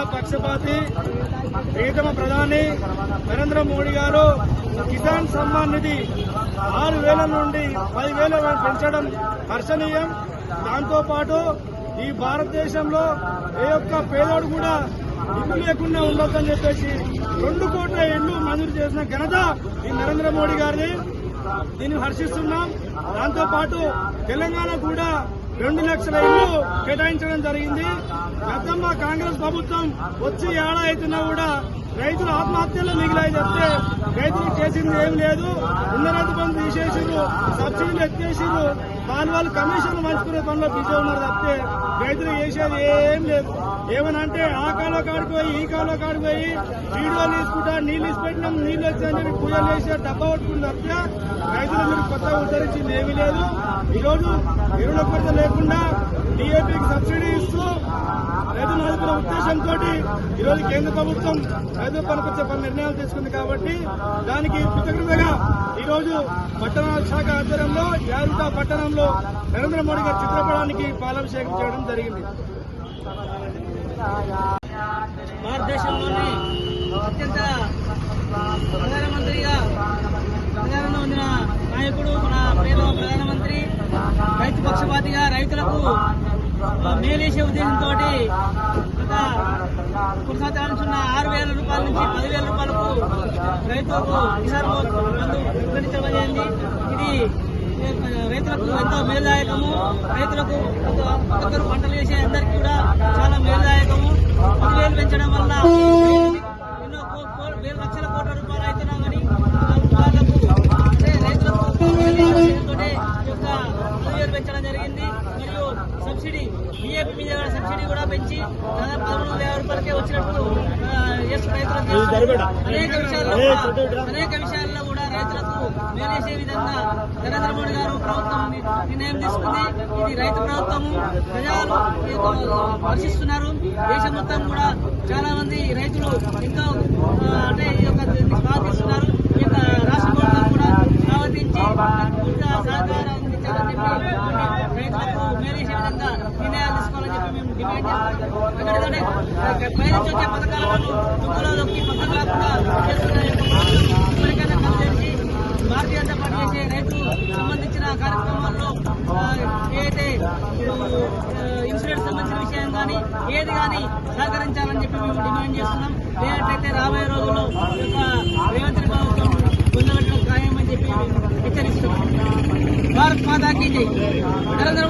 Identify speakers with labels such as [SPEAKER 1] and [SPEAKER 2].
[SPEAKER 1] రైతుల పక్షపాతి ప్రియతమ ప్రధాని నరేంద్ర మోడీ గారు కిసాన్ సమ్మాన్ నిధి 6,000 నుండి 10,000 పెంచడం హర్షణీయం. దాంతోపాటు ఈ భారతదేశంలో ఏ ఒక్క పేదోడు కూడా ఇల్లు లేకుండా ఉండొద్దని చెప్పేసి 2 కోట్ల ఇళ్లు మంజూరు చేసిన ఘనత ఈ నరేంద్ర మోడీ గారిని. దీన్ని హర్షిస్తున్నాం. దాంతోపాటు తెలంగాణ కూడా 2 లక్షల ఇళ్లు కేటాయించడం జరిగింది. గతంలో కాంగ్రెస్ ప్రభుత్వం వచ్చి ఏడాది అవుతున్నా కూడా రైతులు ఆత్మహత్యలు మిగిలాయి చెప్తే రైతులు చేసింది ఏం లేదు. ఉన్న రైతు బంధు తీసేసిరు, సబ్సిడీలు ఎత్తేసిరు, వాళ్ళు కమిషన్లు పంచుకునే పనిలో బిజీ ఉన్నారు తప్పితే రైతులు చేసేది ఏం లేదు. ఏమనంటే ఆ కాలో కాడికి పోయి ఈ కాలో కాడికి పోయి వీడియోలు తీసుకుంటా నీళ్లు తీసి పెట్టినాం, నీళ్లు వచ్చాయని పూజలు చేసే డబ్బా పట్టుకుని తప్పితే రైతులు మీరు కొత్తగా ఉద్ధరించింది ఏమీ లేదు. ఈరోజు ఎరువుల కొరత లేకుండా DAPకి సబ్సిడీ ఇస్తూ రైతులు ఆదుకునే ఉద్దేశంతో ఈరోజు కేంద్ర ప్రభుత్వం రైతుల పనికొచ్చే పలు నిర్ణయాలు తీసుకుంది. కాబట్టి దానికి కృతజ్ఞతగా ఈరోజు పట్టణ శాఖ ఆధ్వర్యంలో యాదగిరిగుట్ట పట్టణంలో నరేంద్ర మోడీ గారి చిత్రపటానికి పాలాభిషేకం చేయడం జరిగింది.
[SPEAKER 2] భారతదేశంలోని అత్యంత ప్రధానమంత్రిగా ప్రధానంలో ఉన్న నాయకుడు మన ప్రియతమ ప్రధానమంత్రి రైతు పక్షపాతిగా రైతులకు మేలేసే ఉద్దేశంతో గత కొనసాగించున్న 6,000 రూపాయల నుంచి 10,000 రూపాయలకు రైతులకు కిసాన్ బంధు ప్రకటించడం జరిగింది. ఇది రైతులకు ఎంతో మేలుదాయకము. రైతులకు ఒక్కొక్కరు పంటలు చేసే అందరికీ కూడా చాలా మేలుదాయకము. 10,000 పెంచడం వల్ల ఎన్నో లక్షల కోట్ల రూపాయలు అవుతున్నా కానీ రైతులకు 10,000 పెంచడం జరిగింది. మరియు సబ్సిడీ DAP మీద సబ్సిడీ కూడా పెంచి దాదాపు 13,000 రూపాయలకే వచ్చినట్టు రైతులకు అనేక విషయాల్లో కూడా రైతులకు మేలేసే విధంగా నరేంద్ర మోడీ గారు ప్రభుత్వం నిర్ణయం తీసుకుంది. ఇది రైతు ప్రభుత్వము. ప్రజలు హర్షిస్తున్నారు. దేశం మొత్తం కూడా చాలా మంది రైతులు ఎంతో అంటే ఈ యొక్క స్వాగతిస్తున్నారు. ఈ యొక్క రాష్ట్ర ప్రభుత్వం కూడా స్వాగతించి సహకారం అందించాలని చెప్పి రైతులకు మేలేసే విధంగా నిర్ణయాలు తీసుకోవాలని చెప్పి మేము డిమాండ్ చేస్తున్నాం. ఎందుకంటే పైనుంచి వచ్చే పథకాలను చుక్కలో దొక్కి పక్కన కాకుండా ఇప్పటికైనా కలిసి భారతీయ జనతా పార్టీ చేసే రైతుకు సంబంధించిన కార్యక్రమాల్లో ఏదైతే ఇన్సూరెన్స్ సంబంధించిన విషయం కానీ ఏది కానీ సహకరించాలని చెప్పి మేము డిమాండ్ చేస్తున్నాం. లేనట్లయితే రాబోయే రోజుల్లో రేవంత్ రెడ్డి ప్రభుత్వం పొందబెట్టడం ఖాయమని చెప్పి హెచ్చరిస్తున్నాం. భారత్ మాతాకి జై. నరేంద్ర